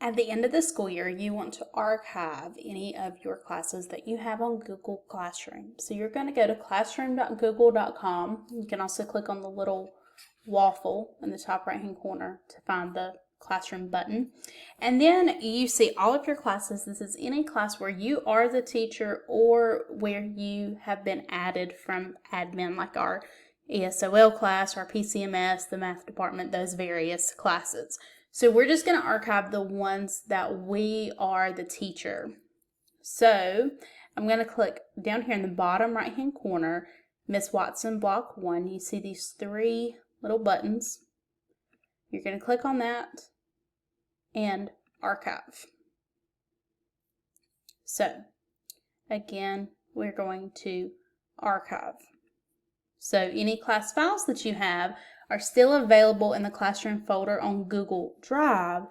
At the end of the school year, you want to archive any of your classes that you have on Google Classroom. So you're going to go to classroom.google.com. You can also click on the little waffle in the top right hand corner to find the Classroom button. And then you see all of your classes. This is any class where you are the teacher or where you have been added from admin, like our ESOL class, our PCMS, the math department, those various classes. So we're just going to archive the ones that we are the teacher. So I'm going to click down here in the bottom right hand corner, Miss Watson Block 1. You see these three little buttons. You're going to click on that and archive. So again, we're going to archive. So any class files that you have are still available in the Classroom folder on Google Drive.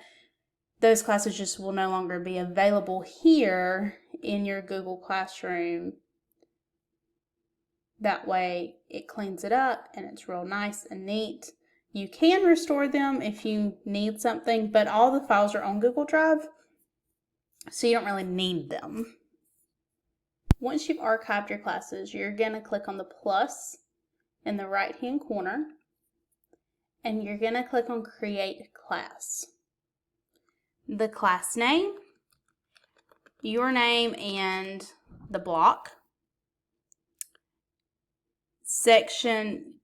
Those classes just will no longer be available here in your Google Classroom. That way it cleans it up and it's real nice and neat. You can restore them if you need something, but all the files are on Google Drive, so you don't really need them. Once you've archived your classes, you're going to click on the plus in the right hand corner, and you're going to click on Create Class. The class name, your name, and the block. Section,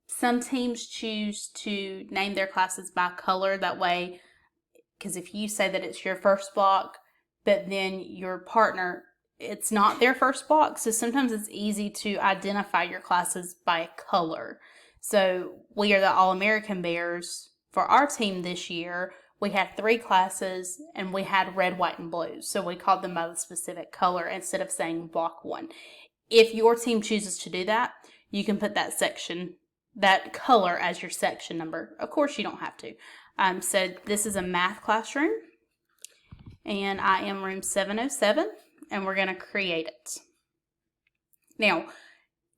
some teams choose to name their classes by color, that way, because if you say that it's your first block, but then your partner, it's not their first block, so sometimes it's easy to identify your classes by color. So we are the All-American Bears. For our team this year, we had 3 classes and we had red, white, and blue. So we called them by the specific color instead of saying block 1. If your team chooses to do that, you can put that section, that color as your section number. Of course, you don't have to. So this is a math classroom, and I am room 707, and we're going to create it. Now,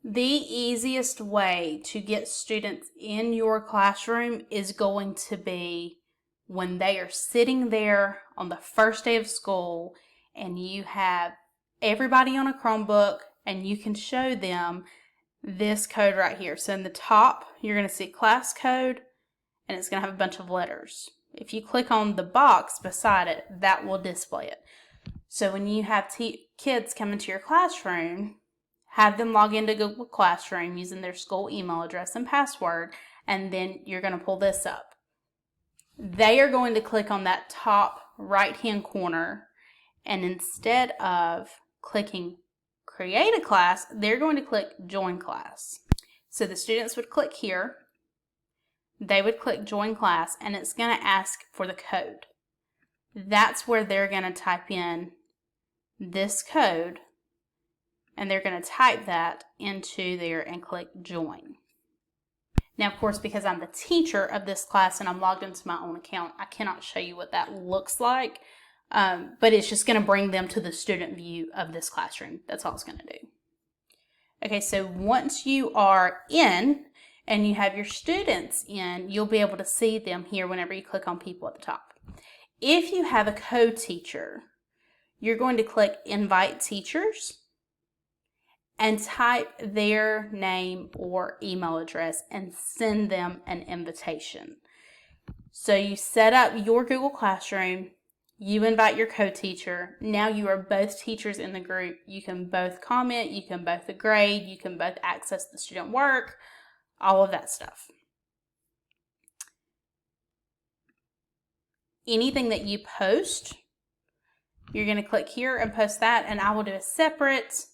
the easiest way to get students in your classroom is going to be when they are sitting there on the first day of school and you have everybody on a Chromebook and you can show them this code right here. So in the top, you're going to see class code and it's going to have a bunch of letters. If you click on the box beside it, that will display it. So when you have kids come into your classroom, have them log into Google Classroom using their school email address and password, and then you're going to pull this up. They are going to click on that top right-hand corner, and instead of clicking Create a Class, they're going to click Join Class. So the students would click here, they would click Join Class, and it's going to ask for the code. That's where they're going to type in this code, and they're going to type that into there and click Join. Now, of course, because I'm the teacher of this class and I'm logged into my own account, I cannot show you what that looks like, but it's just going to bring them to the student view of this classroom. That's all it's going to do. Okay, so once you are in and you have your students in, you'll be able to see them here whenever you click on people at the top. If you have a co-teacher, you're going to click Invite Teachers and type their name or email address and send them an invitation. So you set up your Google Classroom, you invite your co-teacher, now you are both teachers in the group. You can both comment, you can both grade, you can both access the student work, all of that stuff. Anything that you post, you're going to click here and post that, and I will do a separate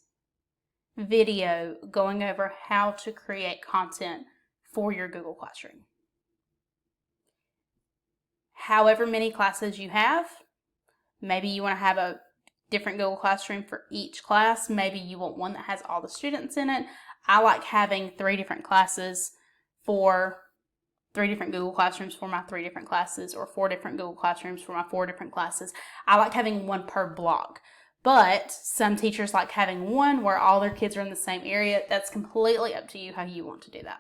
video going over how to create content for your Google Classroom. However many classes you have, maybe you want to have a different Google Classroom for each class. Maybe you want one that has all the students in it. I like having 3 different classes for 3 different Google Classrooms for my 3 different classes, or 4 different Google Classrooms for my 4 different classes. I like having one per block. But some teachers like having one where all their kids are in the same area. That's completely up to you how you want to do that.